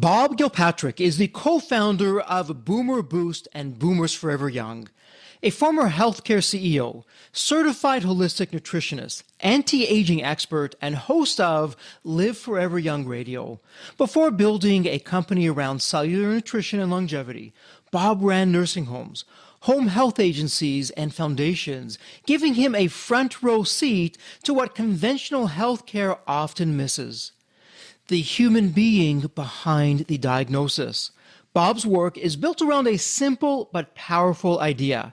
Bob Gilpatrick is the co-founder of Boomer Boost and Boomers Forever Young, a former healthcare CEO, certified holistic nutritionist, anti-aging expert, and host of Live Forever Young Radio. Before building a company around cellular nutrition and longevity, Bob ran nursing homes, home health agencies, and foundations, giving him a front row seat to what conventional healthcare often misses: the human being behind the diagnosis. Bob's work is built around a simple but powerful idea.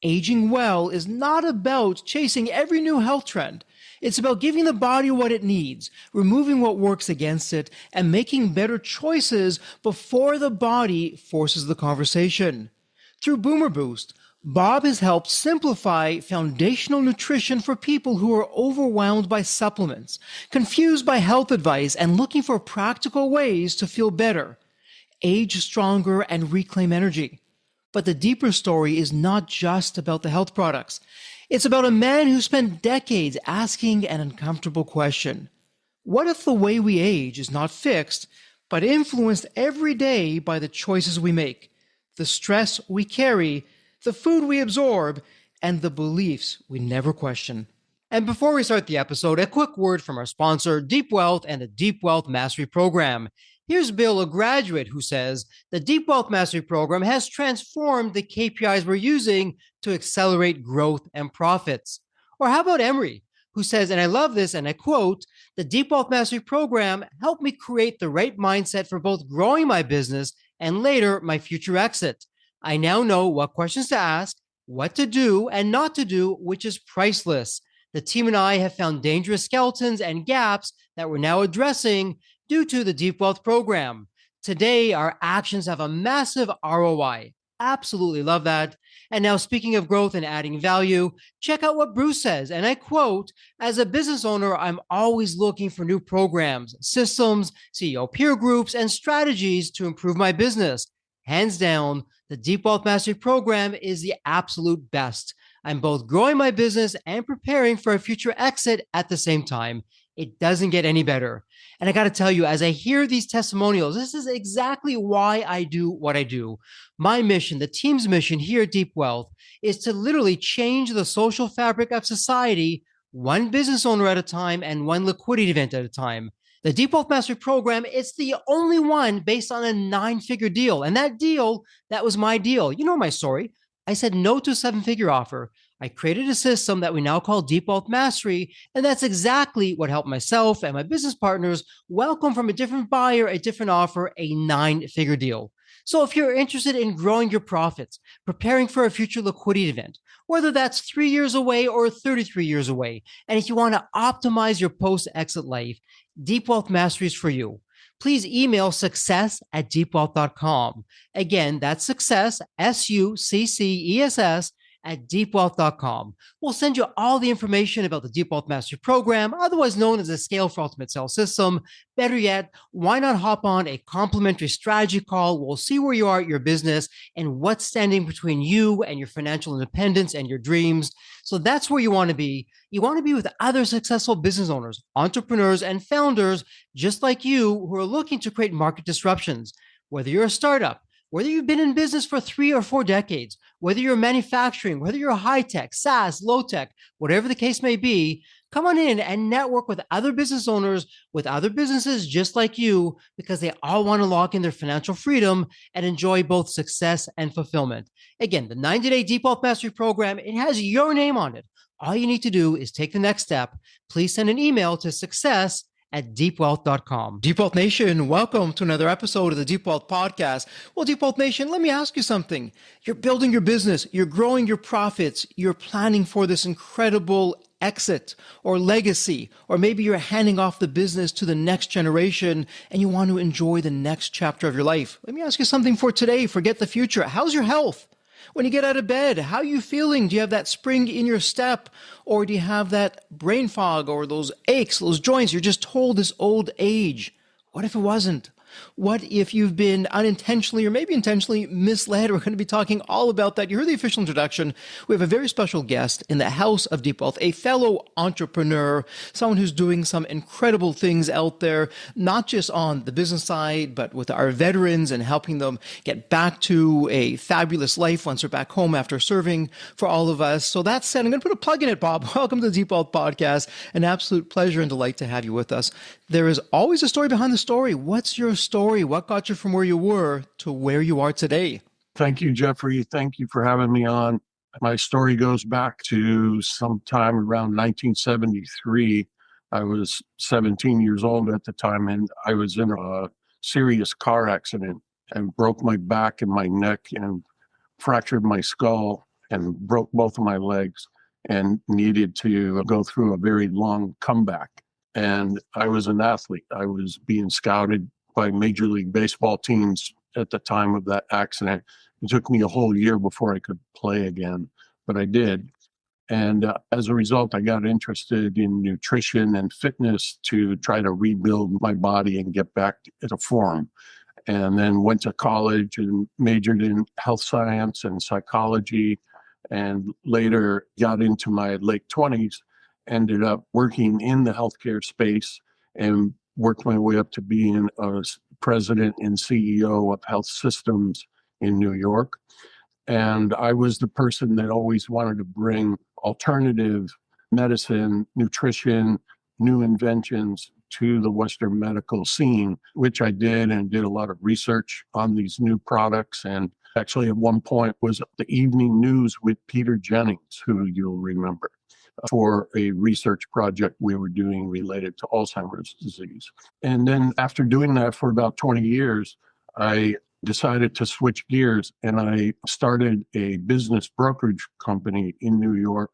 Aging well is not about chasing every new health trend. It's about giving the body what it needs, removing what works against it, and making better choices before the body forces the conversation. Through Boomer Boost, Bob has helped simplify foundational nutrition for people who are overwhelmed by supplements, confused by health advice, and looking for practical ways to feel better, age stronger, and reclaim energy. But the deeper story is not just about the health products. It's about a man who spent decades asking an uncomfortable question. What if the way we age is not fixed, but influenced every day by the choices we make, the stress we carry, the food we absorb, and the beliefs we never question? And before we start the episode, a quick word from our sponsor, Deep Wealth and the Deep Wealth Mastery Program. Here's Bill, a graduate, who says the Deep Wealth Mastery Program has transformed the KPIs we're using to accelerate growth and profits. Or how about Emery, who says, and I love this, and I quote, the Deep Wealth Mastery Program helped me create the right mindset for both growing my business and later my future exit. I now know what questions to ask, what to do and not to do, which is priceless. The team and I have found dangerous skeletons and gaps that we're now addressing due to the Deep Wealth Program. Today, our actions have a massive ROI. Absolutely love that. And now, speaking of growth and adding value, check out what Bruce says, and I quote, as a business owner, I'm always looking for new programs, systems, CEO peer groups, and strategies to improve my business. Hands down, the Deep Wealth Mastery Program is the absolute best. I'm both growing my business and preparing for a future exit at the same time. It doesn't get any better. And I got to tell you, as I hear these testimonials, this is exactly why I do what I do. My mission, the team's mission here at Deep Wealth, is to literally change the social fabric of society, one business owner at a time and one liquidity event at a time. The Deep Wealth Mastery Program is the only one based on a 9-figure deal. And that deal, that was my deal. You know my story. I said no to a 7-figure offer. I created a system that we now call Deep Wealth Mastery, and that's exactly what helped myself and my business partners welcome from a different buyer, a different offer, a 9-figure deal. So if you're interested in growing your profits, preparing for a future liquidity event, whether that's 3 years away or 33 years away, and if you want to optimize your post-exit life, Deep Wealth Mastery is for you. Please email success@deepwealth.com. Again, that's success, SUCCESS, at deepwealth.com. We'll send you all the information about the Deep Wealth Mastery Program, otherwise known as the Scale for Ultimate Sales System. Better yet, why not hop on a complimentary strategy call? We'll see where you are at your business and what's standing between you and your financial independence and your dreams. So that's where you want to be. You want to be with other successful business owners, entrepreneurs, and founders just like you who are looking to create market disruptions. Whether you're a startup, whether you've been in business for 3 or 4 decades, whether you're manufacturing, whether you're high-tech, SaaS, low-tech, whatever the case may be, come on in and network with other business owners, with other businesses just like you, because they all want to lock in their financial freedom and enjoy both success and fulfillment. Again, the 90-day Deep Wealth Mastery Program, it has your name on it. All you need to do is take the next step. Please send an email to success@deepwealth.com. Deep Wealth Nation, welcome to another episode of the Deep Wealth Podcast. Well, Deep Wealth Nation, let me ask you something. You're building your business, you're growing your profits, you're planning for this incredible exit or legacy, or maybe you're handing off the business to the next generation and you want to enjoy the next chapter of your life. Let me ask you something for today. Forget the future. How's your health? When you get out of bed, how are you feeling? Do you have that spring in your step, or do you have that brain fog or those aches, those joints? You're just told this old age. What if it wasn't? What if you've been unintentionally or maybe intentionally misled? We're going to be talking all about that. You heard the official introduction. We have a very special guest in the House of Deep Wealth, a fellow entrepreneur, someone who's doing some incredible things out there, not just on the business side, but with our veterans and helping them get back to a fabulous life once they're back home after serving for all of us. So that said, I'm going to put a plug in it, Bob. Welcome to the Deep Wealth Podcast. An absolute pleasure and delight to have you with us. There is always a story behind the story. What's your story? What got you from where you were to where you are today? Thank you, Jeffrey. Thank you for having me on. My story goes back to sometime around 1973. I was 17 years old at the time, and I was in a serious car accident and broke my back and my neck and fractured my skull and broke both of my legs and needed to go through a very long comeback. And I was an athlete. I was being scouted by Major League Baseball teams at the time of that accident. It took me a whole year before I could play again, but I did. And as a result, I got interested in nutrition and fitness to try to rebuild my body and get back to form. And then went to college and majored in health science and psychology, and later got into my late 20s, ended up working in the healthcare space and worked my way up to being a president and CEO of health systems in New York. And I was the person that always wanted to bring alternative medicine, nutrition, new inventions to the Western medical scene, which I did, and did a lot of research on these new products. And actually at one point was the evening news with Peter Jennings, who you'll remember, for a research project we were doing related to Alzheimer's disease. And then after doing that for about 20 years, I decided to switch gears, and I started a business brokerage company in New York.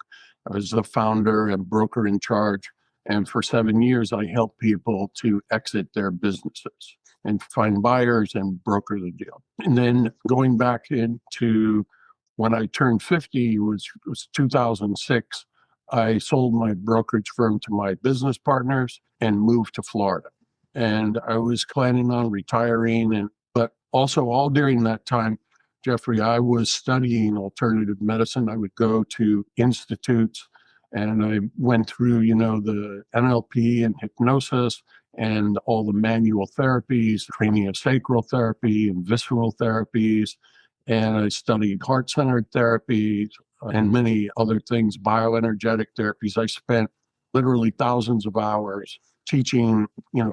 I was the founder and broker in charge. And for 7 years, I helped people to exit their businesses and find buyers and broker the deal. And then going back into when I turned 50 was 2006, I sold my brokerage firm to my business partners and moved to Florida. And I was planning on retiring, but also all during that time, Jeffrey, I was studying alternative medicine. I would go to institutes, and I went through, the NLP and hypnosis and all the manual therapies, craniosacral therapy and visceral therapies. And I studied heart-centered therapies and many other things, bioenergetic therapies. I spent literally thousands of hours teaching,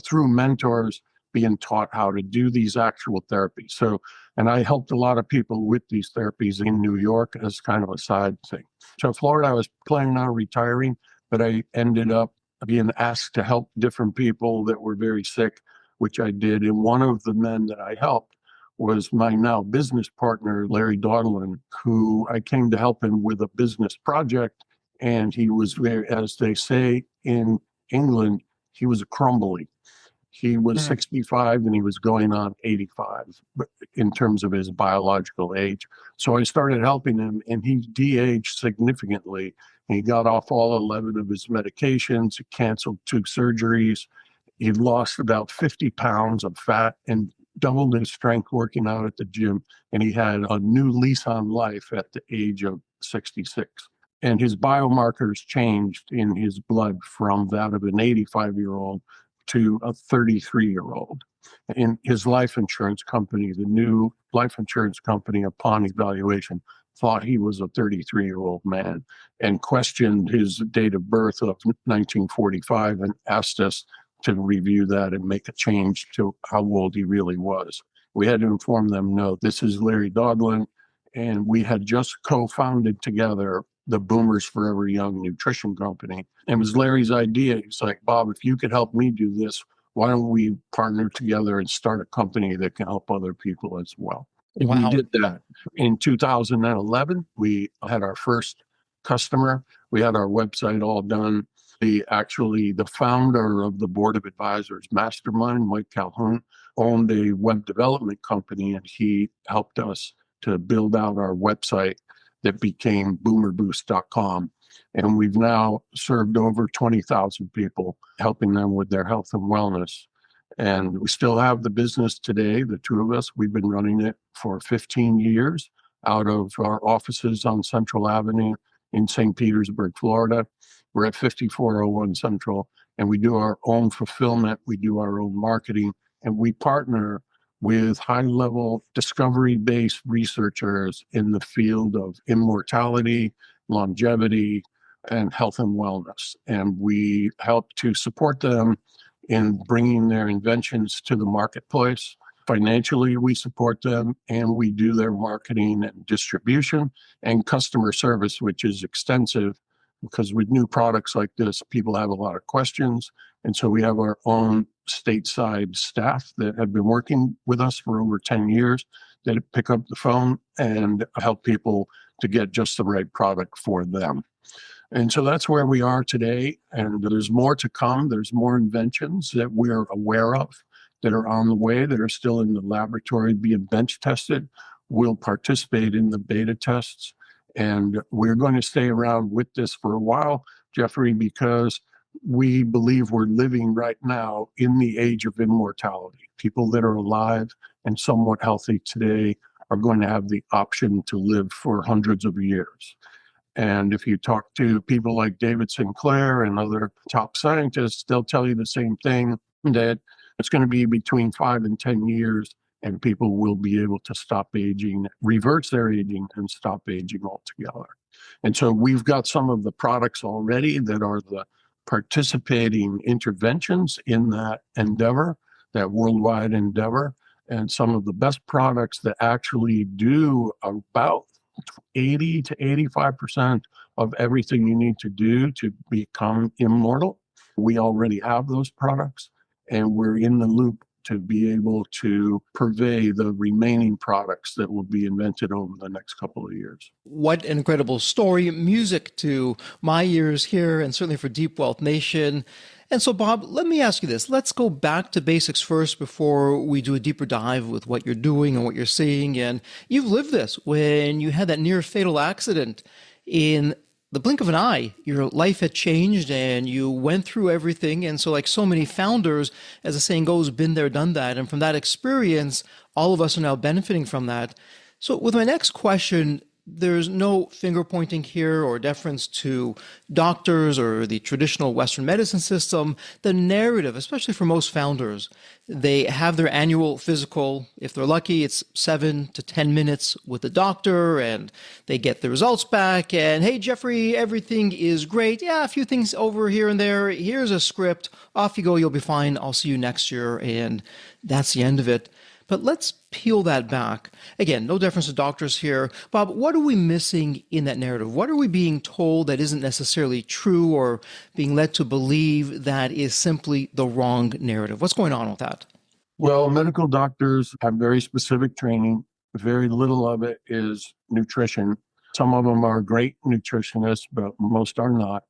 through mentors, being taught how to do these actual therapies. So, and I helped a lot of people with these therapies in New York as kind of a side thing. So Florida, I was planning on retiring, but I ended up being asked to help different people that were very sick, which I did. And one of the men that I helped was my now business partner, Larry Dodlin, who I came to help him with a business project. And he was very, as they say in England, he was a crumbly. He was 65 and he was going on 85 in terms of his biological age. So I started helping him, and he de-aged significantly. He got off all 11 of his medications, he canceled 2 surgeries. He lost about 50 pounds of fat and doubled his strength working out at the gym. And he had a new lease on life at the age of 66. And his biomarkers changed in his blood from that of an 85-year-old to a 33-year-old. And his life insurance company, the new life insurance company, upon evaluation, thought he was a 33-year-old man and questioned his date of birth of 1945 and asked us to review that and make a change to how old he really was. We had to inform them, no, this is Larry Dodlin, and we had just co-founded together the Boomers Forever Young nutrition company. And it was Larry's idea. He's like, Bob, if you could help me do this, why don't we partner together and start a company that can help other people as well? And Wow. we did that. In 2011, we had our first customer. We had our website all done. The founder of the board of advisors, Mastermind, Mike Calhoun, owned a web development company, and he helped us to build out our website that became boomerboost.com. And we've now served over 20,000 people, helping them with their health and wellness. And we still have the business today, the two of us. We've been running it for 15 years out of our offices on Central Avenue in St. Petersburg, Florida. We're at 5401 Central, and we do our own fulfillment. We do our own marketing, and we partner with high-level discovery-based researchers in the field of immortality, longevity, and health and wellness. And we help to support them in bringing their inventions to the marketplace. Financially, we support them, and we do their marketing and distribution and customer service, which is extensive because with new products like this, people have a lot of questions. And so we have our own stateside staff that have been working with us for over 10 years that pick up the phone and help people to get just the right product for them. And so that's where we are today. And there's more to come. There's more inventions that we're aware of that are on the way, that are still in the laboratory being bench tested. We'll participate in the beta tests. And we're going to stay around with this for a while, Jeffrey, because we believe we're living right now in the age of immortality. People that are alive and somewhat healthy today are going to have the option to live for hundreds of years. And if you talk to people like David Sinclair and other top scientists, they'll tell you the same thing, that it's going to be between 5 and 10 years, and people will be able to stop aging, reverse their aging, and stop aging altogether. And so we've got some of the products already that are the participating interventions in that endeavor, that worldwide endeavor, and some of the best products that actually do about 80 to 85% of everything you need to do to become immortal. We already have those products, and we're in the loop to be able to purvey the remaining products that will be invented over the next couple of years. What an incredible story. Music to my ears here, and certainly for Deep Wealth Nation. And so, Bob, let me ask you this. Let's go back to basics first before we do a deeper dive with what you're doing and what you're seeing. And you've lived this when you had that near fatal accident. In the blink of an eye, your life had changed and you went through everything. And so, like so many founders, as the saying goes, been there, done that. And from that experience, all of us are now benefiting from that. So with my next question, there's no finger pointing here or deference to doctors or the traditional Western medicine system. The narrative, especially for most founders, they have their annual physical. If they're lucky, it's 7 to 10 minutes with the doctor, and they get the results back. And hey, Jeffrey, everything is great. Yeah, a few things over here and there. Here's a script. Off you go. You'll be fine. I'll see you next year. And that's the end of it. But let's peel that back. Again, no deference to doctors here. Bob, what are we missing in that narrative? What are we being told that isn't necessarily true, or being led to believe that is simply the wrong narrative? What's going on with that? Well, medical doctors have very specific training. Very little of it is nutrition. Some of them are great nutritionists, but most are not.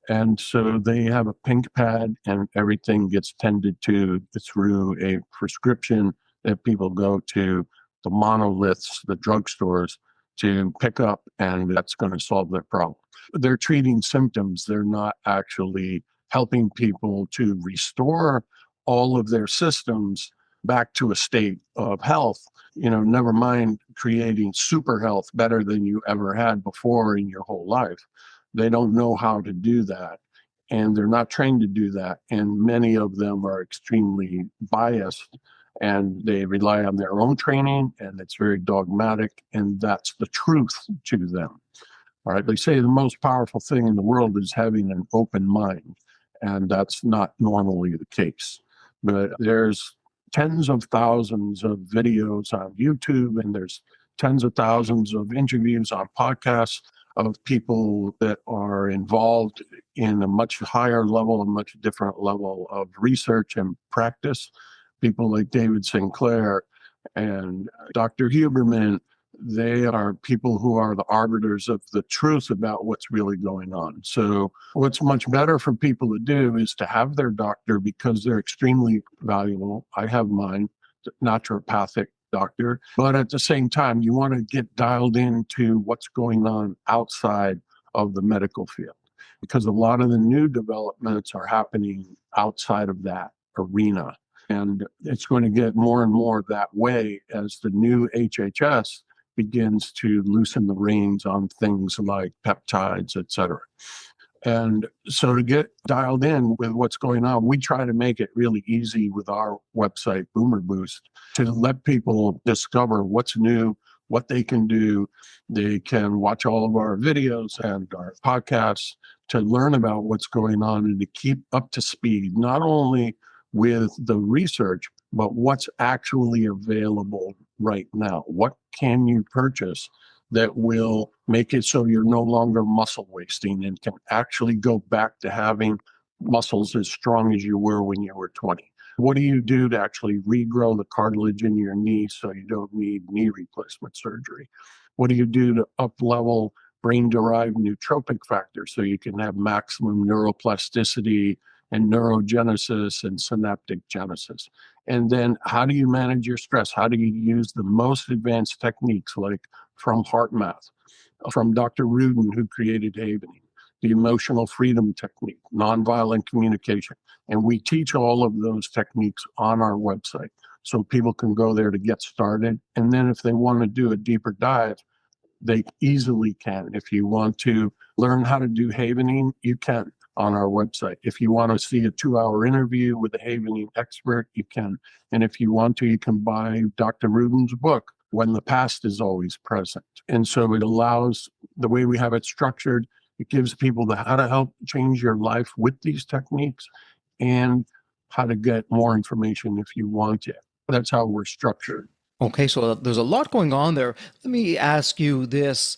And so they have a pink pad, and everything gets tended to through a prescription that people go to the monoliths, the drugstores, to pick up, and that's going to solve their problem. They're treating symptoms. They're not actually helping people to restore all of their systems back to a state of health. Never mind creating super health, better than you ever had before in your whole life. They don't know how to do that, and they're not trained to do that. And many of them are extremely biased, and they rely on their own training, and it's very dogmatic, and that's the truth to them. All right. They say the most powerful thing in the world is having an open mind, and that's not normally the case. But there's tens of thousands of videos on YouTube, and there's tens of thousands of interviews on podcasts of people that are involved in a much higher level, a much different level of research and practice. People like David Sinclair and Dr. Huberman, they are people who are the arbiters of the truth about what's really going on. So what's much better for people to do is to have their doctor, because they're extremely valuable. I have mine, naturopathic doctor. But at the same time, you want to get dialed into what's going on outside of the medical field, because a lot of the new developments are happening outside of that arena. And it's going to get more and more that way as the new HHS begins to loosen the reins on things like peptides, et cetera. And so to get dialed in with what's going on, we try to make it really easy with our website, Boomer Boost, to let people discover what's new, what they can do. They can watch all of our videos and our podcasts to learn about what's going on and to keep up to speed, not only with the research, but what's actually available right now. What can you purchase that will make it so you're no longer muscle wasting and can actually go back to having muscles as strong as you were when you were 20? What do you do to actually regrow the cartilage in your knee so you don't need knee replacement surgery? What do you do to up-level brain-derived nootropic factors so you can have maximum neuroplasticity and neurogenesis and synaptic genesis? And then how do you manage your stress? How do you use the most advanced techniques like from HeartMath, from Dr. Rudin, who created Havening, the emotional freedom technique, nonviolent communication. And we teach all of those techniques on our website so people can go there to get started. And then if they want to do a deeper dive, they easily can. If you want to learn how to do Havening, you can on our website. If you want to see a 2-hour interview with a Havening expert, you can. And if you want to, you can buy Dr. Rubin's book, When the Past is Always Present. And so it allows, the way we have it structured, it gives people the how to help change your life with these techniques and how to get more information if you want it. That's how we're structured. Okay, so there's a lot going on there. Let me ask you this.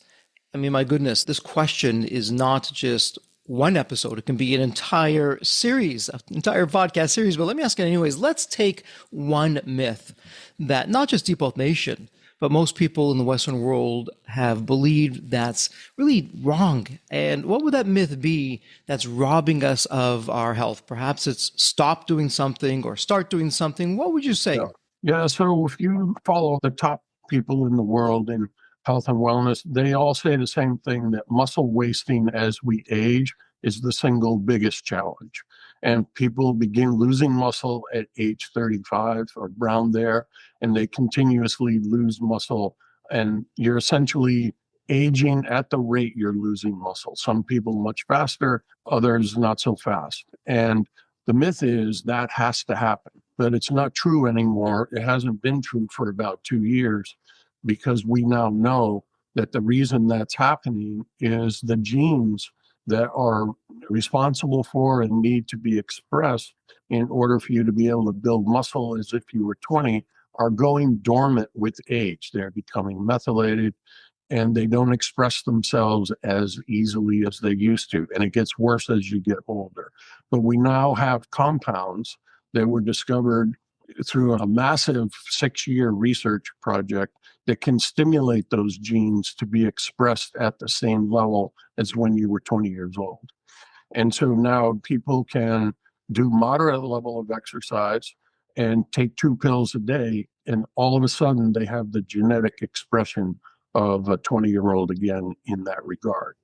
I mean, my goodness, this question is not just one episode. It can be an entire series, an entire podcast series. But let me ask it anyways. Let's take one myth that not just Deep Wealth Nation, but most people in the Western world have believed that's really wrong. And what would that myth be that's robbing us of our health? Perhaps it's stop doing something or start doing something. What would you say? Yeah, so if you follow the top people in the world in health and wellness, they all say the same thing, that muscle wasting as we age is the single biggest challenge. And people begin losing muscle at age 35 or around there, and they continuously lose muscle. And you're essentially aging at the rate you're losing muscle. Some people much faster, others not so fast. And the myth is that has to happen, but it's not true anymore. It hasn't been true for about 2 years because we now know that the reason that's happening is the genes that are responsible for and need to be expressed in order for you to be able to build muscle as if you were 20 are going dormant with age. They're becoming methylated and they don't express themselves as easily as they used to. And it gets worse as you get older. But we now have compounds that were discovered through a massive 6-year research project that can stimulate those genes to be expressed at the same level as when you were 20 years old. And so now people can do moderate level of exercise and take 2 pills a day, and all of a sudden they have the genetic expression of a 20-year-old again in that regard.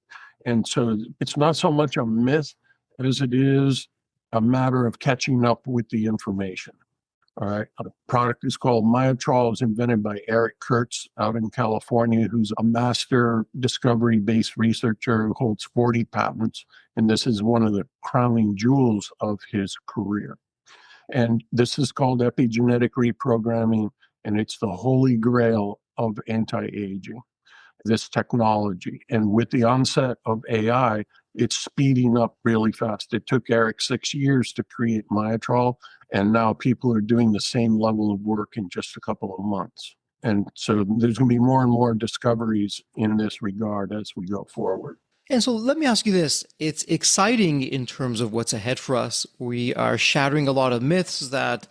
And so it's not so much a myth as it is a matter of catching up with the information. All right. A product is called Myotrol. It was invented by Eric Kurtz out in California, who's a master discovery-based researcher who holds 40 patents. And this is one of the crowning jewels of his career. And this is called epigenetic reprogramming, and it's the holy grail of anti-aging, this technology. And with the onset of AI, it's speeding up really fast. It took Eric 6 years to create Myotrol, and now people are doing the same level of work in just a couple of months. And so there's going to be more and more discoveries in this regard as we go forward. And so let me ask you this. It's exciting in terms of what's ahead for us. We are shattering a lot of myths that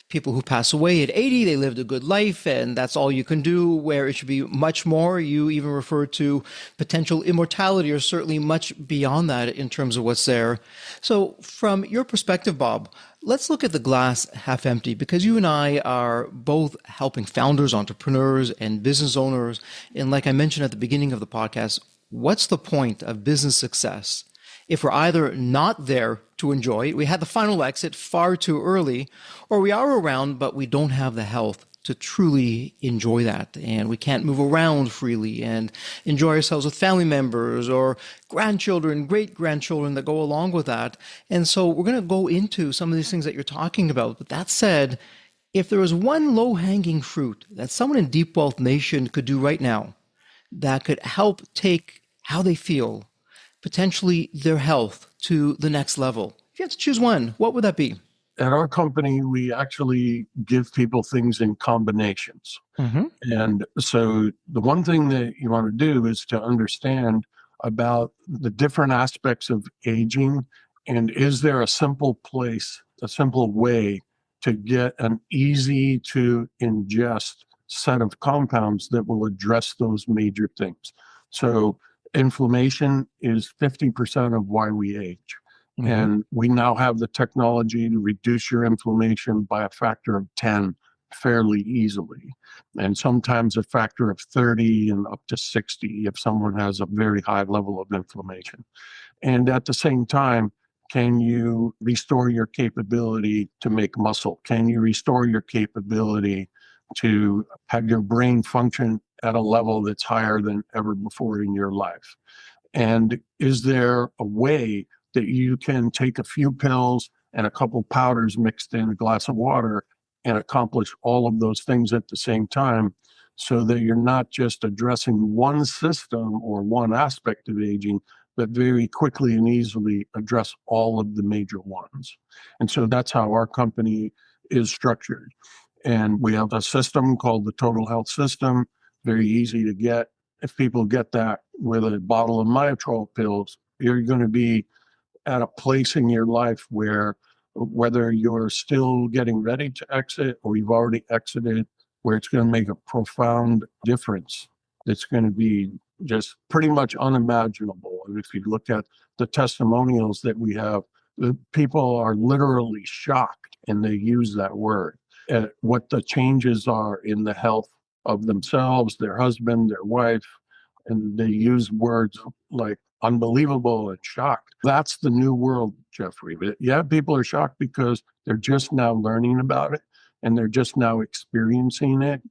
people who pass away at 80, they lived a good life and that's all you can do, where it should be much more. You even refer to potential immortality, or certainly much beyond that in terms of what's there. So from your perspective, Bob, let's look at the glass half empty, because you and I are both helping founders, entrepreneurs, and business owners. And like I mentioned at the beginning of the podcast, what's the point of business success if we're either not there to enjoy it, we had the final exit far too early, or we are around, but we don't have the health to truly enjoy that. And we can't move around freely and enjoy ourselves with family members or grandchildren, great grandchildren that go along with that. And so we're going to go into some of these things that you're talking about. But that said, if there was one low hanging fruit that someone in Deep Wealth Nation could do right now that could help take how they feel, potentially their health, to the next level, if you had to choose one, what would that be? At our company, we actually give people things in combinations. Mm-hmm. And so the one thing that you want to do is to understand about the different aspects of aging. And is there a simple place, a simple way to get an easy to ingest set of compounds that will address those major things? So inflammation is 50% of why we age. Mm-hmm. And we now have the technology to reduce your inflammation by a factor of 10 fairly easily. And sometimes a factor of 30 and up to 60 if someone has a very high level of inflammation. And at the same time, can you restore your capability to make muscle? Can you restore your capability to have your brain function at a level that's higher than ever before in your life? And is there a way that you can take a few pills and a couple powders mixed in a glass of water and accomplish all of those things at the same time, so that you're not just addressing one system or one aspect of aging, but very quickly and easily address all of the major ones? And so that's how our company is structured. And we have a system called the Total Health System, very easy to get. If people get that with a bottle of Myotrol pills, you're going to be at a place in your life where, whether you're still getting ready to exit or you've already exited, where it's going to make a profound difference. It's going to be just pretty much unimaginable. And if you look at the testimonials that we have, the people are literally shocked, and they use that word, at what the changes are in the health of themselves, their husband, their wife, and they use words like unbelievable and shocked. That's the new world, Jeffrey. But yeah, people are shocked because they're just now learning about it and they're just now experiencing it,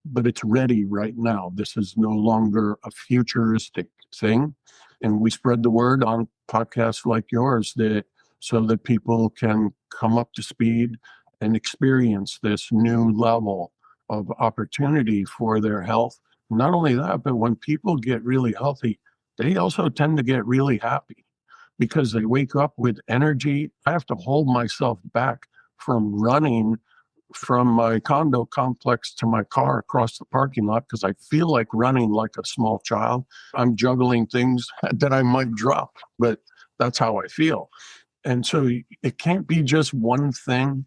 but it's ready right now. This is no longer a futuristic thing. And we spread the word on podcasts like yours that so that people can come up to speed and experience this new level of opportunity for their health. Not only that, but when people get really healthy, they also tend to get really happy because they wake up with energy. I have to hold myself back from running from my condo complex to my car across the parking lot because I feel like running like a small child. I'm juggling things that I might drop, but that's how I feel. And so it can't be just one thing,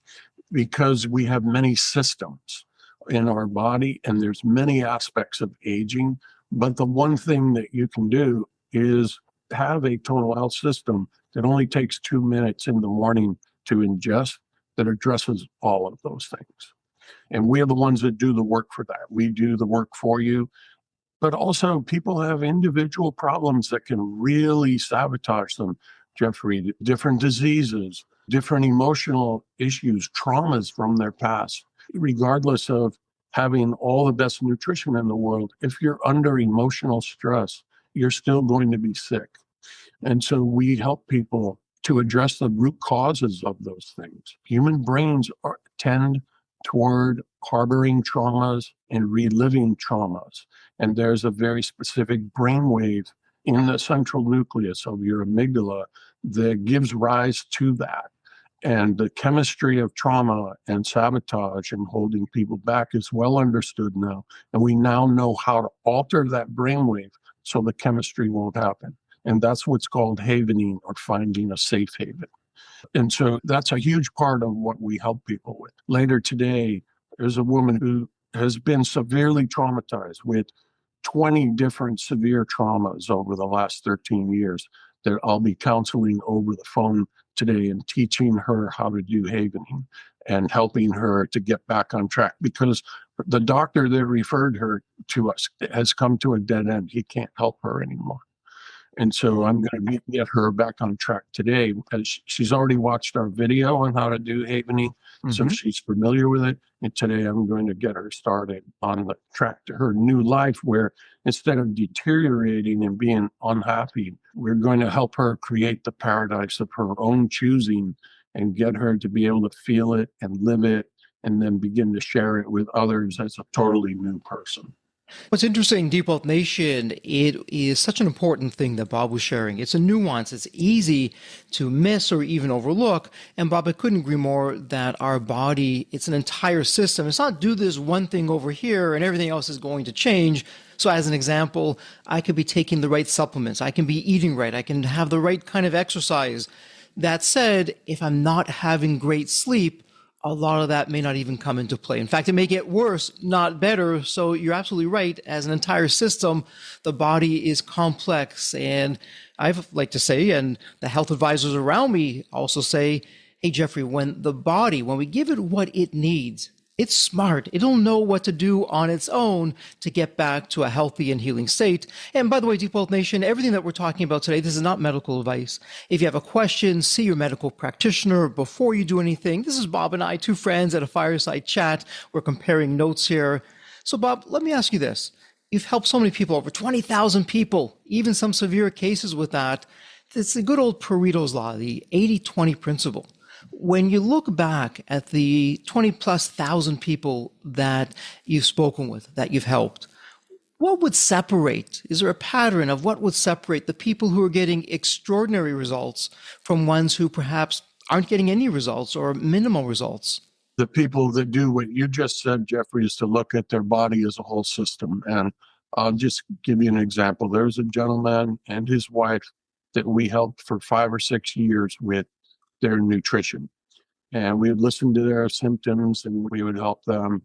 because we have many systems in our body and there's many aspects of aging. But the one thing that you can do is have a total health system that only takes 2 minutes in the morning to ingest, that addresses all of those things. And we are the ones that do the work for that. We do the work for you. But also, people have individual problems that can really sabotage them, Jeffrey. Different diseases, different emotional issues, traumas from their past. Regardless of having all the best nutrition in the world, if you're under emotional stress, you're still going to be sick. And so we help people to address the root causes of those things. Human brains tend toward harboring traumas and reliving traumas. And there's a very specific brainwave in the central nucleus of your amygdala that gives rise to that. And the chemistry of trauma and sabotage and holding people back is well understood now. And we now know how to alter that brainwave so the chemistry won't happen. And that's what's called havening, or finding a safe haven. And so that's a huge part of what we help people with. Later today, there's a woman who has been severely traumatized with 20 different severe traumas over the last 13 years that I'll be counseling over the phone today and teaching her how to do havening and helping her to get back on track, because the doctor that referred her to us has come to a dead end. He can't help her anymore. And so I'm going to get her back on track today because she's already watched our video on how to do havening. So she's familiar with it. And today I'm going to get her started on the track to her new life where instead of deteriorating and being unhappy, we're going to help her create the paradise of her own choosing and get her to be able to feel it and live it and then begin to share it with others as a totally new person. What's interesting, Deep Wealth Nation, it is such an important thing that Bob was sharing. It's a nuance. It's easy to miss or even overlook. And Bob, I couldn't agree more that our body, it's an entire system. It's not do this one thing over here and everything else is going to change. So as an example, I could be taking the right supplements. I can be eating right. I can have the right kind of exercise. That said, if I'm not having great sleep, a lot of that may not even come into play. In fact, it may get worse, not better. So you're absolutely right. As an entire system, the body is complex. And I like to say, and the health advisors around me also say, hey, Jeffrey, when we give it what it needs, it's smart. It'll know what to do on its own to get back to a healthy and healing state. And by the way, Deep Wealth Nation, everything that we're talking about today, this is not medical advice. If you have a question, see your medical practitioner before you do anything. This is Bob and I, two friends at a fireside chat. We're comparing notes here. So Bob, let me ask you this. You've helped so many people, over 20,000 people, even some severe cases with that. It's the good old Pareto's Law, the 80-20 principle. When you look back at the 20 plus thousand people that you've spoken with, that you've helped, what would separate? Is there a pattern of what would separate the people who are getting extraordinary results from ones who perhaps aren't getting any results or minimal results? The people that do what you just said, Jeffrey, is to look at their body as a whole system. And I'll just give you an example. There's a gentleman and his wife that we helped for 5 or 6 years with their nutrition. And we would listen to their symptoms and we would help them.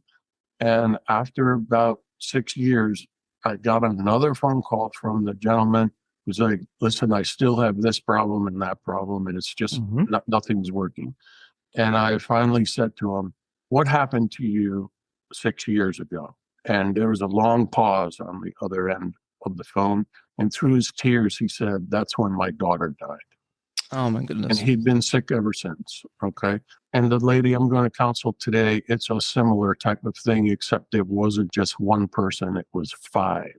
And after about 6 years, I got another phone call from the gentleman who's like, listen, I still have this problem and that problem, and it's just nothing's working. And I finally said to him, what happened to you 6 years ago? And there was a long pause on the other end of the phone. And through his tears, he said, that's when my daughter died. Oh, my goodness. And he'd been sick ever since. Okay. And the lady I'm going to counsel today, it's a similar type of thing, except it wasn't just one person. It was 5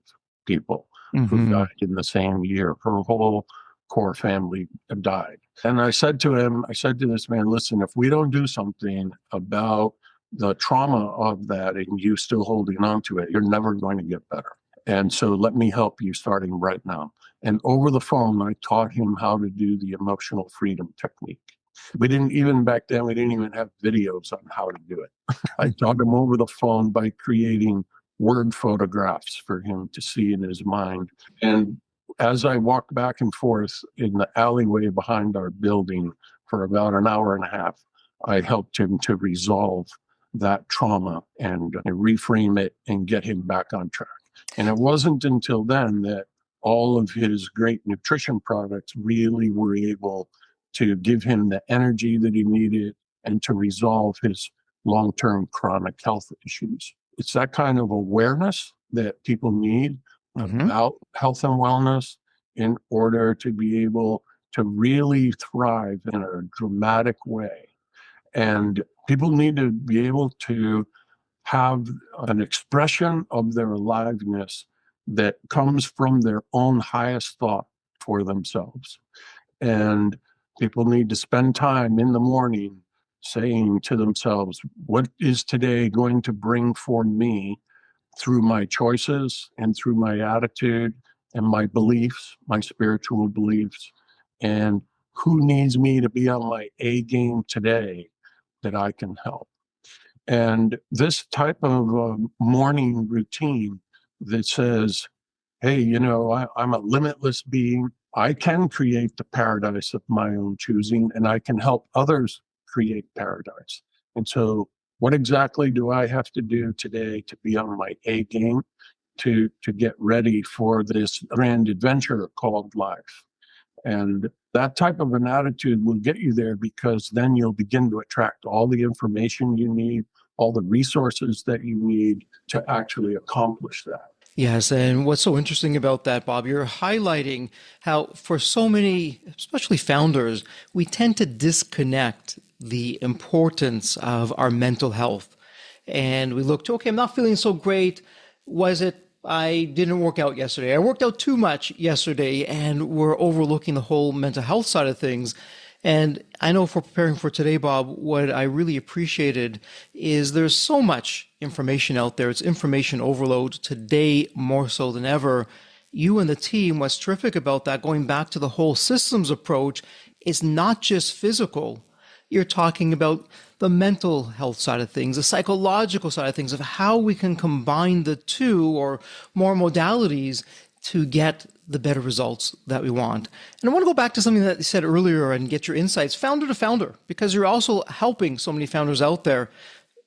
people who died in the same year. Her whole core family died. And I said to this man, listen, if we don't do something about the trauma of that and you still holding on to it, you're never going to get better. And so let me help you starting right now. And over the phone, I taught him how to do the emotional freedom technique. We didn't even have videos on how to do it. I taught him over the phone by creating word photographs for him to see in his mind. And as I walked back and forth in the alleyway behind our building for about an hour and a half, I helped him to resolve that trauma and reframe it and get him back on track. And it wasn't until then that all of his great nutrition products really were able to give him the energy that he needed and to resolve his long-term chronic health issues. It's that kind of awareness that people need about health and wellness in order to be able to really thrive in a dramatic way. And people need to be able to have an expression of their aliveness that comes from their own highest thought for themselves. And people need to spend time in the morning saying to themselves, what is today going to bring for me through my choices and through my attitude and my beliefs, my spiritual beliefs, and who needs me to be on my A game today that I can help. And this type of morning routine that says, hey, I'm a limitless being. I can create the paradise of my own choosing, and I can help others create paradise. And so what exactly do I have to do today to be on my A game, to get ready for this grand adventure called life? And that type of an attitude will get you there, because then you'll begin to attract all the information you need, all the resources that you need to actually accomplish that. Yes, and what's so interesting about that, Bob, you're highlighting how for so many, especially founders, we tend to disconnect the importance of our mental health. And we look to, okay, I'm not feeling so great. Was it I didn't work out yesterday? I worked out too much yesterday, and we're overlooking the whole mental health side of things. And I know for preparing for today, Bob, what I really appreciated is there's so much information out there. It's information overload today more so than ever. You and the team, what's terrific about that, going back to the whole systems approach, is not just physical. You're talking about the mental health side of things, the psychological side of things, of how we can combine the two or more modalities to get the better results that we want. And I want to go back to something that you said earlier and get your insights, founder to founder, because you're also helping so many founders out there.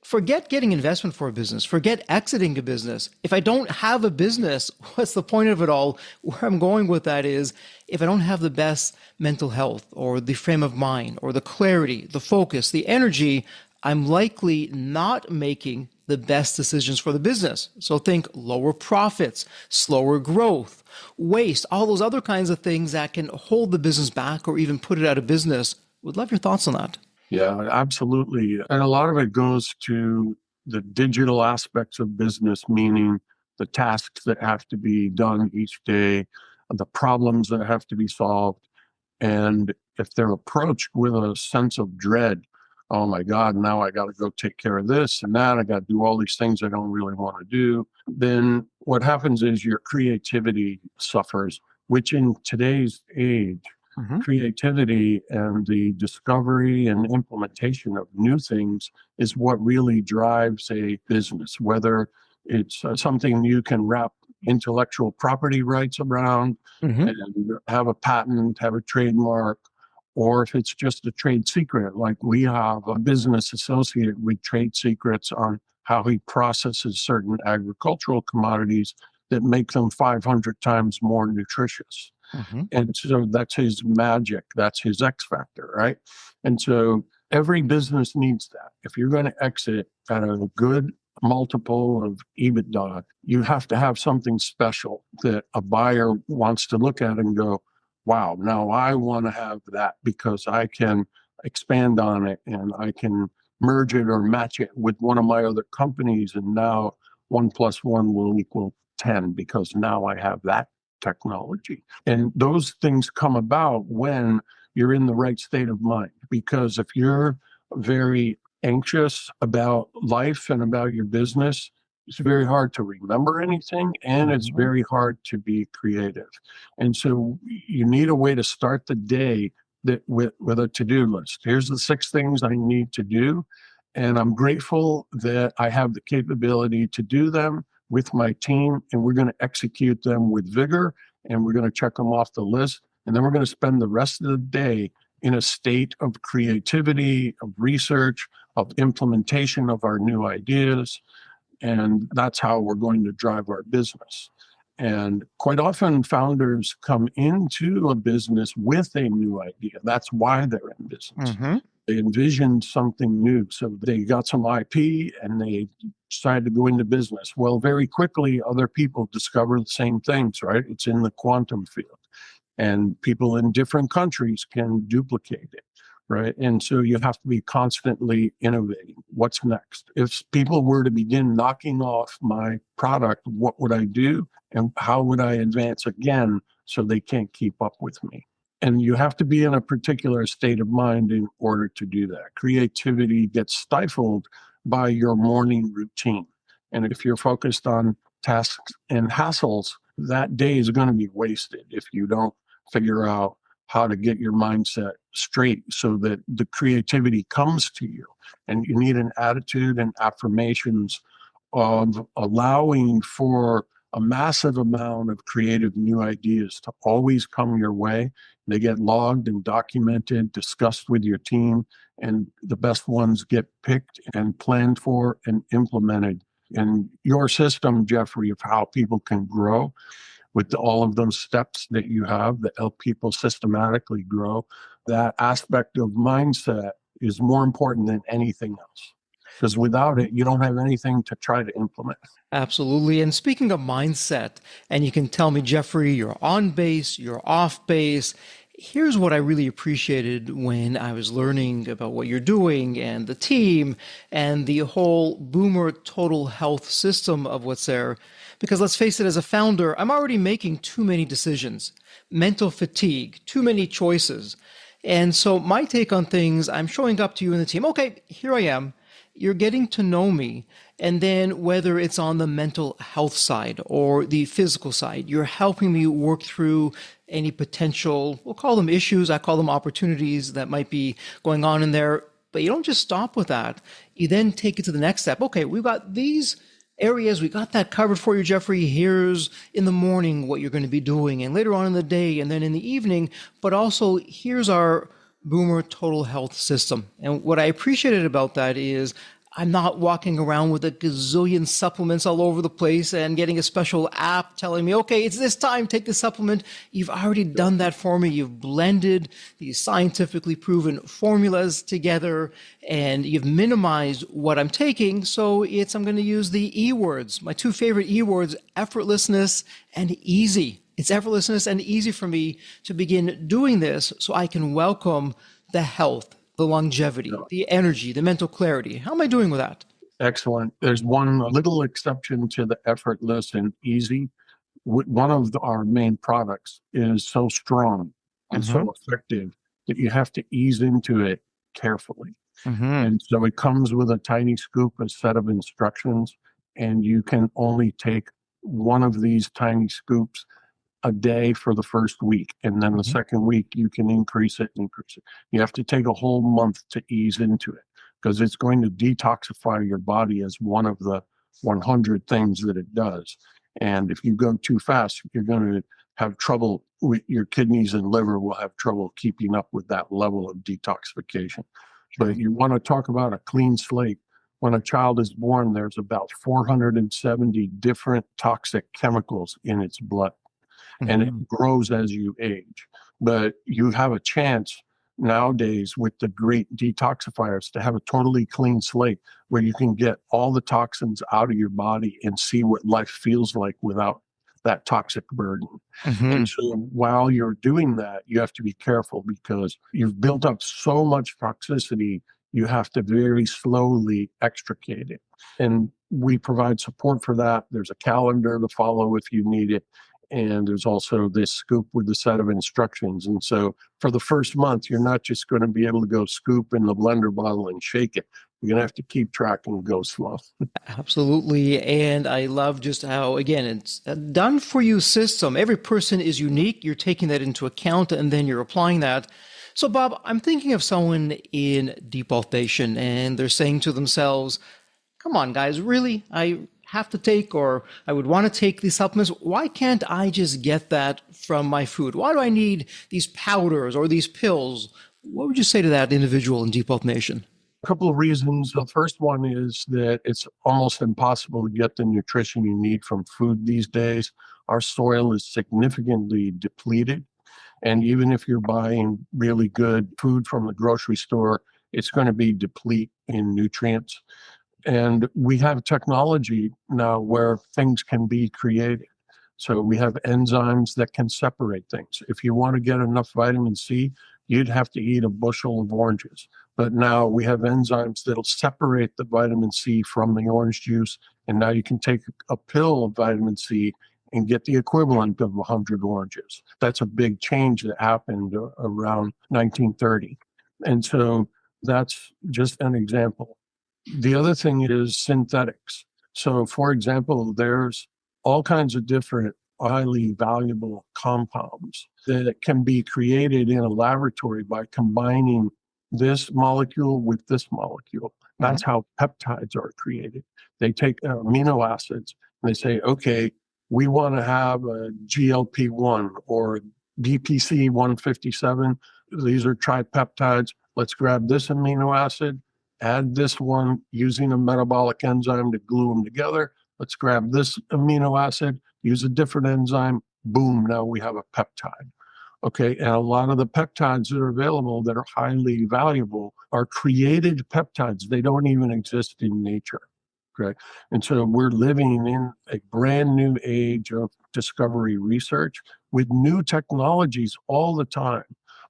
Forget getting investment for a business. Forget exiting a business. If I don't have a business, what's the point of it all? Where I'm going with that is if I don't have the best mental health or the frame of mind or the clarity, the focus, the energy, I'm likely not making the best decisions for the business. So think lower profits, slower growth, waste, all those other kinds of things that can hold the business back or even put it out of business. Would love your thoughts on that. Yeah, absolutely. And a lot of it goes to the digital aspects of business, meaning the tasks that have to be done each day, the problems that have to be solved. And if they're approached with a sense of dread, oh my God, now I got to go take care of this and that, I got to do all these things I don't really want to do, then what happens is your creativity suffers, which in today's age, creativity and the discovery and implementation of new things is what really drives a business, whether it's something you can wrap intellectual property rights around Mm-hmm. and have a patent, have a trademark, or if it's just a trade secret, like we have a business associate with trade secrets on how he processes certain agricultural commodities that make them 500 times more nutritious. Mm-hmm. And so that's his magic. That's his X factor, right? And so every business needs that. If you're going to exit at a good multiple of EBITDA, you have to have something special that a buyer wants to look at and go, wow, now I want to have that because I can expand on it and I can merge it or match it with one of my other companies. And now 1 + 1 will equal 10 because now I have that technology. And those things come about when you're in the right state of mind. Because if you're very anxious about life and about your business, it's very hard to remember anything and it's very hard to be creative. And so you need a way to start the day that with a to-do list. Here's the 6 things I need to do. And I'm grateful that I have the capability to do them with my team, and we're going to execute them with vigor, and we're going to check them off the list. And then we're going to spend the rest of the day in a state of creativity, of research, of implementation of our new ideas. And that's how we're going to drive our business. And quite often, founders come into a business with a new idea. That's why they're in business. Mm-hmm. They envisioned something new. So they got some IP and they decided to go into business. Well, very quickly, other people discover the same things, right? It's in the quantum field. And people in different countries can duplicate it, right? And so you have to be constantly innovating. What's next? If people were to begin knocking off my product, what would I do? And how would I advance again so they can't keep up with me? And you have to be in a particular state of mind in order to do that. Creativity gets stifled by your morning routine. And if you're focused on tasks and hassles, that day is going to be wasted if you don't figure out how to get your mindset straight so that the creativity comes to you. And you need an attitude and affirmations of allowing for a massive amount of creative new ideas to always come your way. They get logged and documented, discussed with your team, and the best ones get picked and planned for and implemented. And your system, Jeffrey, of how people can grow with all of those steps that you have that help people systematically grow, that aspect of mindset is more important than anything else. because without it, you don't have anything to try to implement. Absolutely. And speaking of mindset, and you can tell me, Jeffrey, you're on base, you're off base. Here's what I really appreciated when I was learning about what you're doing and the team and the whole boomer total health system of what's there. Because let's face it, as a founder, I'm already making too many decisions, mental fatigue, too many choices. And so my take on things, I'm showing up to you and the team. Okay, here I am. You're getting to know me. And then whether it's on the mental health side or the physical side, you're helping me work through any potential, we'll call them issues, I call them opportunities that might be going on in there. But you don't just stop with that. You then take it to the next step. Okay, we've got these areas, we got that covered for you, Jeffrey. Here's in the morning what you're going to be doing, and later on in the day, and then in the evening. But also, here's our boomer total health system. And what I appreciated about that is I'm not walking around with a gazillion supplements all over the place and getting a special app telling me, okay, it's this time, take this supplement. You've already done that for me. You've blended these scientifically proven formulas together and you've minimized what I'm taking. So I'm going to use the E words, my two favorite E words, effortlessness and easy. It's effortlessness and easy for me to begin doing this so I can welcome the health, the longevity, the energy, the mental clarity. How am I doing with that? Excellent. There's one little exception to the effortless and easy. One of our main products is so strong and so effective that you have to ease into it carefully. And so it comes with a tiny scoop, a set of instructions, and you can only take one of these tiny scoops a day for the first week. And then the second week, you can increase it. You have to take a whole month to ease into it because it's going to detoxify your body as one of the 100 things that it does. And if you go too fast, you're going to have trouble with your kidneys and liver will have trouble keeping up with that level of detoxification. But you want to talk about a clean slate. When a child is born, there's about 470 different toxic chemicals in its blood. And it grows as you age. But you have a chance nowadays with the great detoxifiers to have a totally clean slate where you can get all the toxins out of your body and see what life feels like without that toxic burden. And so while you're doing that, you have to be careful because you've built up so much toxicity, you have to very slowly extricate it. And we provide support for that. There's a calendar to follow if you need it. And there's also this scoop with a set of instructions. And so for the first month, you're not just going to be able to go scoop in the blender bottle and shake it. You're going to have to keep track and go slow. Absolutely. And I love just how, again, it's a done for you system. Every person is unique. You're taking that into account and then you're applying that. So, Bob, I'm thinking of someone in deep nation and they're saying to themselves, come on, guys, really? I have to take or I would want to take these supplements. Why can't I just get that from my food? Why do I need these powders or these pills? What would you say to that individual in deep nation? A couple of reasons. The first one is that it's almost impossible to get the nutrition you need from food these days. Our soil is significantly depleted. And even if you're buying really good food from the grocery store, it's going to be deplete in nutrients. And we have technology now where things can be created. So we have enzymes that can separate things. If you want to get enough vitamin C, you'd have to eat a bushel of oranges. But now we have enzymes that'll separate the vitamin C from the orange juice. And now you can take a pill of vitamin C and get the equivalent of 100 oranges. That's a big change that happened around 1930. And so that's just an example. The other thing is synthetics. So, for example, there's all kinds of different highly valuable compounds that can be created in a laboratory by combining this molecule with this molecule. That's how peptides are created. They take amino acids and they say, okay, we want to have a GLP-1 or DPC 157. These are tripeptides. Let's grab this amino acid, add this one using a metabolic enzyme to glue them together. Let's grab this amino acid, use a different enzyme. Boom, now we have a peptide. Okay. And a lot of the peptides that are available that are highly valuable are created peptides. They don't even exist in nature. Okay. And so we're living in a brand new age of discovery research with new technologies all the time.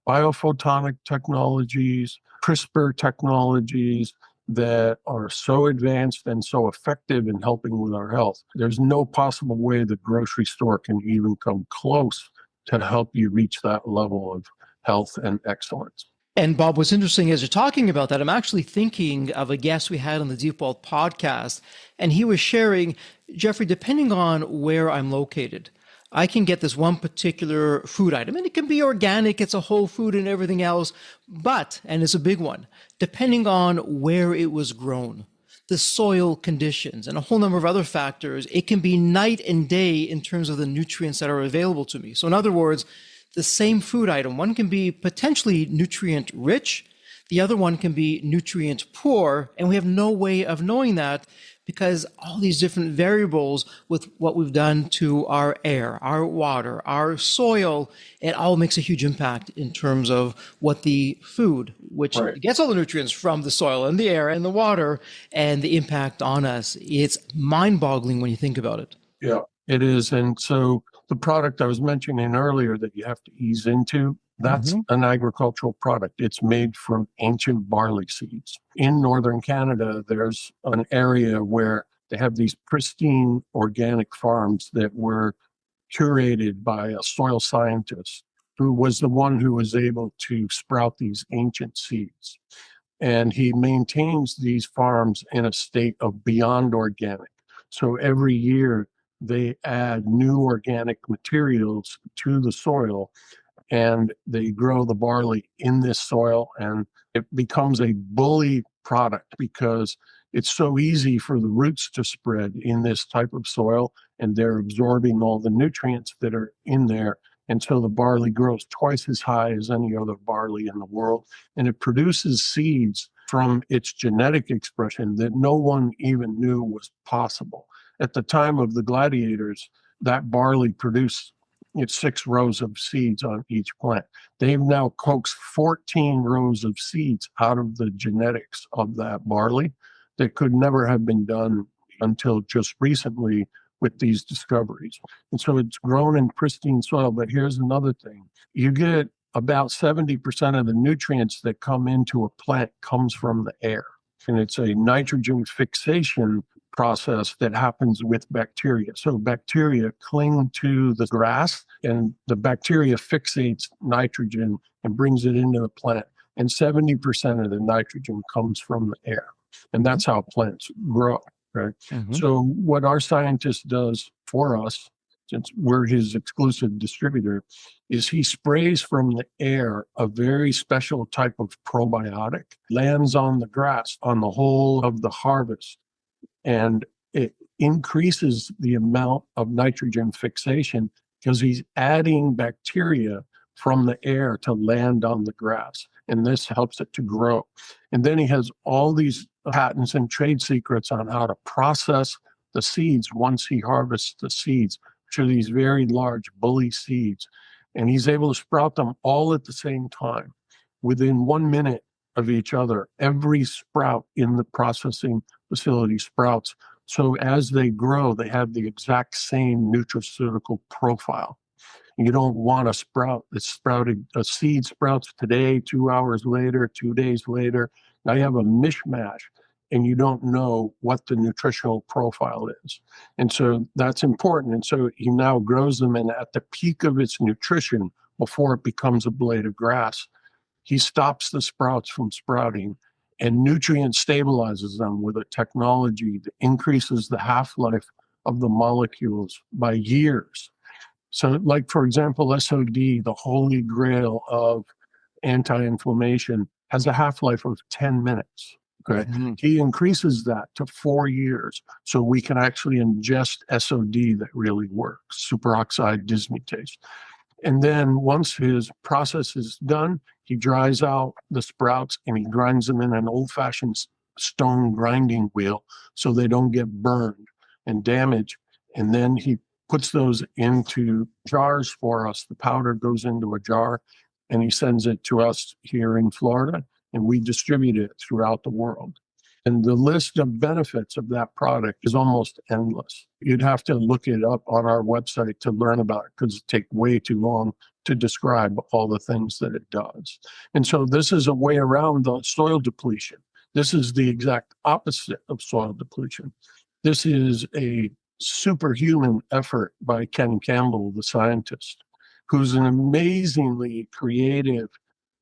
Biophotonic technologies, CRISPR technologies that are so advanced and so effective in helping with our health. There's no possible way the grocery store can even come close to help you reach that level of health and excellence. And Bob, what's interesting as you're talking about that, I'm actually thinking of a guest we had on the Default podcast, and he was sharing, Jeffrey, depending on where I'm located, I can get this one particular food item, and it can be organic, it's a whole food and everything else, but, and it's a big one, depending on where it was grown, the soil conditions, and a whole number of other factors, it can be night and day in terms of the nutrients that are available to me. So in other words, the same food item, one can be potentially nutrient rich, the other one can be nutrient poor, and we have no way of knowing that because all these different variables with what we've done to our air, our water, our soil, it all makes a huge impact in terms of what the food, which gets all the nutrients from the soil and the air and the water, and the impact on us. It's mind-boggling when you think about it. Yeah, it is. And so the product I was mentioning earlier that you have to ease into, that's an agricultural product. It's made from ancient barley seeds. In northern Canada, there's an area where they have these pristine organic farms that were curated by a soil scientist who was the one who was able to sprout these ancient seeds. And he maintains these farms in a state of beyond organic. So every year they add new organic materials to the soil and they grow the barley in this soil, and it becomes a bully product because it's so easy for the roots to spread in this type of soil, and they're absorbing all the nutrients that are in there. And so the barley grows twice as high as any other barley in the world, and it produces seeds from its genetic expression that no one even knew was possible. At the time of the gladiators, that barley produced 6 rows of seeds on each plant. They've now coaxed 14 rows of seeds out of the genetics of that barley that could never have been done until just recently with these discoveries. And so it's grown in pristine soil. But here's another thing. You get about 70% of the nutrients that come into a plant comes from the air. And it's a nitrogen fixation process that happens with bacteria. So bacteria cling to the grass, and the bacteria fixates nitrogen and brings it into the plant. And 70% of the nitrogen comes from the air. And that's how plants grow, right? So what our scientist does for us, since we're his exclusive distributor, is he sprays from the air a very special type of probiotic, lands on the grass on the whole of the harvest, and it increases the amount of nitrogen fixation because he's adding bacteria from the air to land on the grass. And this helps it to grow. And then he has all these patents and trade secrets on how to process the seeds once he harvests the seeds, which are these very large bully seeds. And he's able to sprout them all at the same time. Within 1 minute of each other, every sprout in the processing facility sprouts. So as they grow, they have the exact same nutraceutical profile. You don't want a sprout that's sprouted, a seed sprouts today, 2 hours later, 2 days later. Now you have a mishmash and you don't know what the nutritional profile is. And so that's important. And so he now grows them, and at the peak of its nutrition, before it becomes a blade of grass, he stops the sprouts from sprouting and nutrient stabilizes them with a technology that increases the half-life of the molecules by years. So, like, for example, SOD, the holy grail of anti-inflammation, has a half-life of 10 minutes. Okay. He increases that to 4 years so we can actually ingest SOD that really works, superoxide dismutase. And then once his process is done, he dries out the sprouts and he grinds them in an old-fashioned stone grinding wheel so they don't get burned and damaged. And then he puts those into jars for us. The powder goes into a jar, and he sends it to us here in Florida, and we distribute it throughout the world. And the list of benefits of that product is almost endless. You'd have to look it up on our website to learn about it, because it takes way too long to describe all the things that it does. And so this is a way around the soil depletion. This is the exact opposite of soil depletion. This is a superhuman effort by Ken Campbell, the scientist, who's an amazingly creative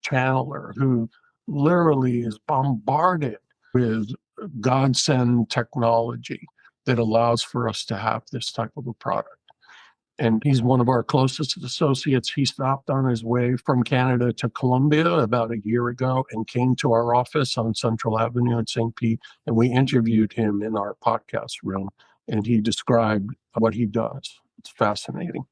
channeler who literally is bombarded with godsend technology that allows for us to have this type of a product. And he's one of our closest associates. He stopped on his way from Canada to Colombia about a year ago and came to our office on Central Avenue in St. Pete, and we interviewed him in our podcast room, and he described what he does. It's fascinating.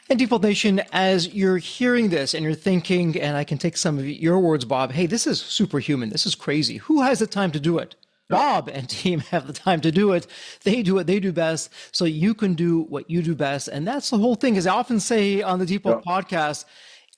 And Default Nation, as you're hearing this and you're thinking, and I can take some of your words, Bob, hey, this is superhuman. This is crazy. Who has the time to do it? Bob and team have the time to do it. They do what they do best, so you can do what you do best. And that's the whole thing. As I often say on the Default podcast,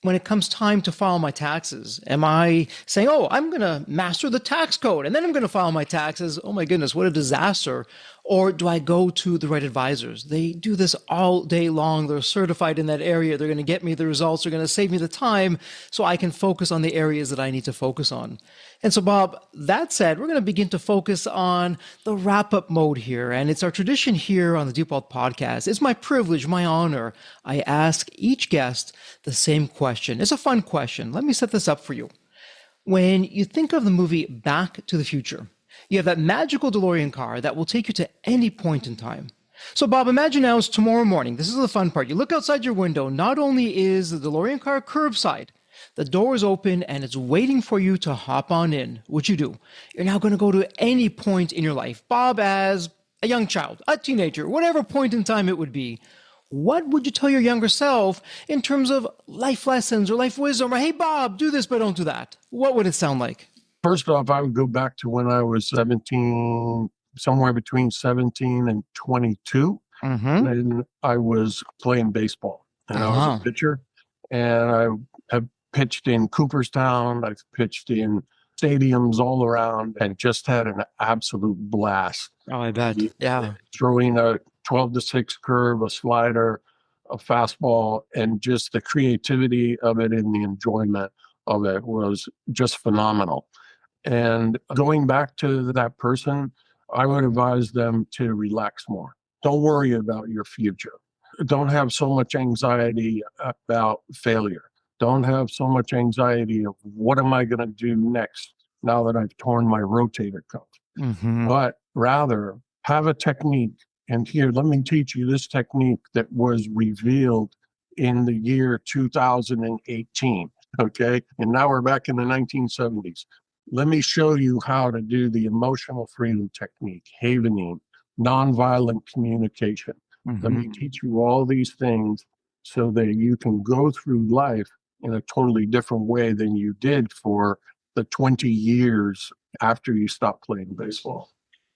when it comes time to file my taxes, am I saying, oh, I'm going to master the tax code and then I'm going to file my taxes? Oh my goodness, what a disaster. Or do I go to the right advisors? They do this all day long. They're certified in that area. They're going to get me the results. They're going to save me the time so I can focus on the areas that I need to focus on. And so, Bob, that said, we're going to begin to focus on the wrap-up mode here. And it's our tradition here on the Default Podcast. It's my privilege, my honor. I ask each guest the same question. It's a fun question. Let me set this up for you. When you think of the movie Back to the Future, you have that magical DeLorean car that will take you to any point in time. So, Bob, imagine now it's tomorrow morning. This is the fun part. You look outside your window. Not only is the DeLorean car curbside, the door is open and it's waiting for you to hop on in. What you do? You're now going to go to any point in your life. Bob, as a young child, a teenager, whatever point in time it would be, what would you tell your younger self in terms of life lessons or life wisdom? Or, hey, Bob, do this, but don't do that. What would it sound like? First off, I would go back to when I was 17, somewhere between 17 and 22. And I was playing baseball, and I was a pitcher. And I have pitched in Cooperstown. I've pitched in stadiums all around and just had an absolute blast. Oh, I bet. Yeah. Throwing a 12-6 curve, a slider, a fastball, and just the creativity of it and the enjoyment of it was just phenomenal. And going back to that person, I would advise them to relax more. Don't worry about your future. Don't have so much anxiety about failure. Don't have so much anxiety of what am I going to do next now that I've torn my rotator cuff. But rather have a technique. And here, let me teach you this technique that was revealed in the year 2018. Okay. And now we're back in the 1970s. Let me show you how to do the emotional freedom technique, havening, nonviolent communication. Let me teach you all these things so that you can go through life in a totally different way than you did for the 20 years after you stopped playing baseball.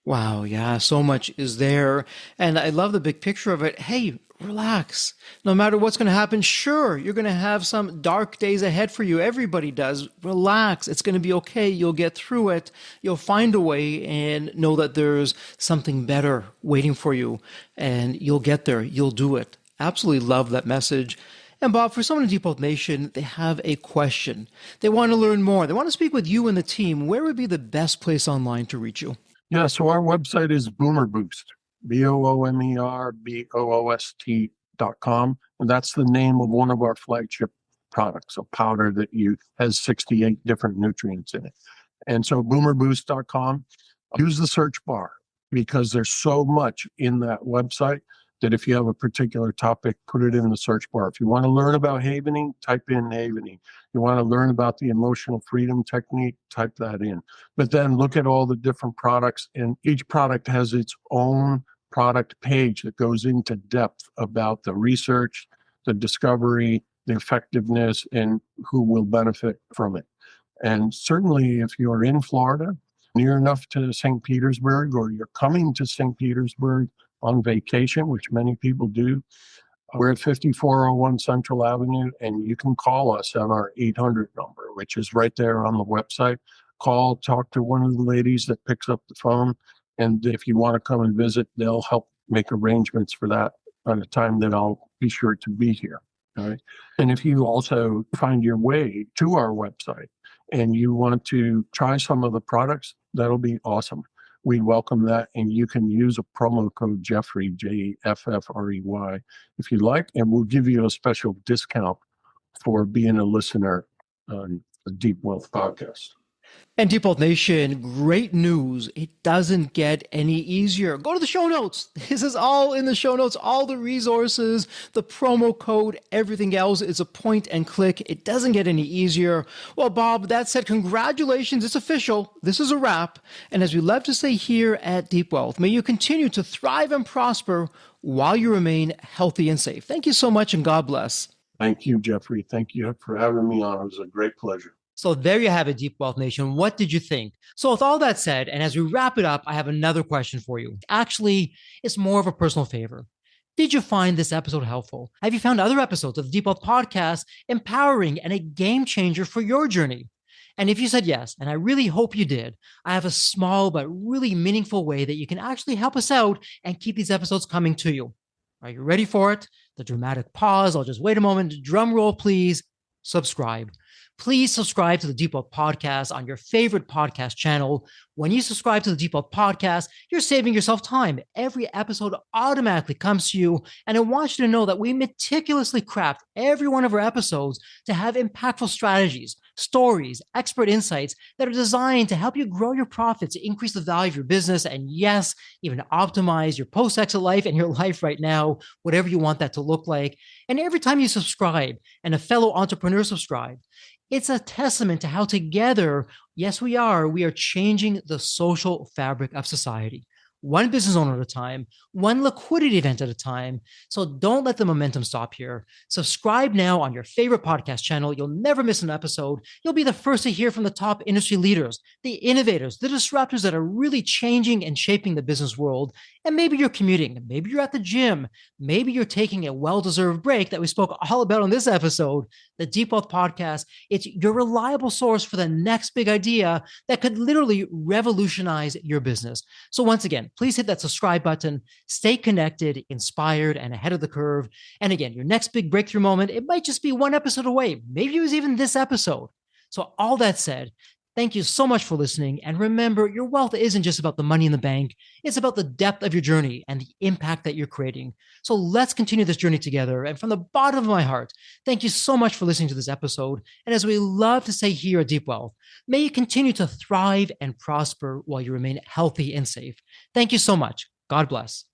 Wow, yeah, so much is there. And I love the big picture of it. Hey, relax. No matter what's going to happen, sure, you're going to have some dark days ahead for you. Everybody does. Relax. It's going to be okay. You'll get through it. You'll find a way and know that there's something better waiting for you. And you'll get there. You'll do it. Absolutely love that message. And Bob, for someone in Default Nation, they have a question. They want to learn more. They want to speak with you and the team. Where would be the best place online to reach you? Yeah, so our website is Boomer Boost, BOOMERBOOST.com. And that's the name of one of our flagship products, a powder that has 68 different nutrients in it. And so boomerboost.com, use the search bar because there's so much in that website that if you have a particular topic, put it in the search bar. If you want to learn about havening, type in havening. You want to learn about the emotional freedom technique, type that in. But then look at all the different products, and each product has its own product page that goes into depth about the research, the discovery, the effectiveness, and who will benefit from it. And certainly if you're in Florida, near enough to St. Petersburg, or you're coming to St. Petersburg, on vacation, which many people do, we're at 5401 Central Avenue, and you can call us on our 800 number, which is right there on the website. Call, talk to one of the ladies that picks up the phone. And if you want to come and visit, they'll help make arrangements for that on a time that I'll be sure to be here. All right. And if you also find your way to our website and you want to try some of the products, that'll be awesome. We welcome that. And you can use a promo code Jeffrey, Jeffrey, if you like, and we'll give you a special discount for being a listener on the Deep Wealth Podcast. And Deep Wealth Nation, great news. It doesn't get any easier. Go to the show notes. This is all in the show notes, all the resources, the promo code, everything else is a point and click. It doesn't get any easier. Well, Bob, that said, congratulations. It's official. This is a wrap. And as we love to say here at Deep Wealth, may you continue to thrive and prosper while you remain healthy and safe. Thank you so much, and God bless. Thank you, Jeffrey. Thank you for having me on. It was a great pleasure. So there you have it, Deep Wealth Nation. What did you think? So with all that said, and as we wrap it up, I have another question for you. Actually, it's more of a personal favor. Did you find this episode helpful? Have you found other episodes of the Deep Wealth Podcast empowering and a game changer for your journey? And if you said yes, and I really hope you did, I have a small but really meaningful way that you can actually help us out and keep these episodes coming to you. Are you ready for it? The dramatic pause. I'll just wait a moment. Drum roll, please. Subscribe. Please subscribe to the Deep Wealth Podcast on your favorite podcast channel. When you subscribe to the Deep Wealth Podcast, you're saving yourself time. Every episode automatically comes to you. And I want you to know that we meticulously craft every one of our episodes to have impactful strategies, stories, expert insights that are designed to help you grow your profits, increase the value of your business, and yes, even optimize your post-exit life and your life right now, whatever you want that to look like. And every time you subscribe and a fellow entrepreneur subscribe, it's a testament to how together, yes, we are changing the social fabric of society. One business owner at a time, one liquidity event at a time. So don't let the momentum stop here. Subscribe now on your favorite podcast channel. You'll never miss an episode. You'll be the first to hear from the top industry leaders, the innovators, the disruptors that are really changing and shaping the business world. And maybe you're commuting, maybe you're at the gym, maybe you're taking a well-deserved break that we spoke all about on this episode. The Deep Wealth Podcast, it's your reliable source for the next big idea that could literally revolutionize your business. So once again, please hit that subscribe button, stay connected, inspired, and ahead of the curve. And again, your next big breakthrough moment, it might just be one episode away. Maybe it was even this episode. So all that said, thank you so much for listening. And remember, your wealth isn't just about the money in the bank. It's about the depth of your journey and the impact that you're creating. So let's continue this journey together. And from the bottom of my heart, thank you so much for listening to this episode. And as we love to say here at Deep Wealth, may you continue to thrive and prosper while you remain healthy and safe. Thank you so much. God bless.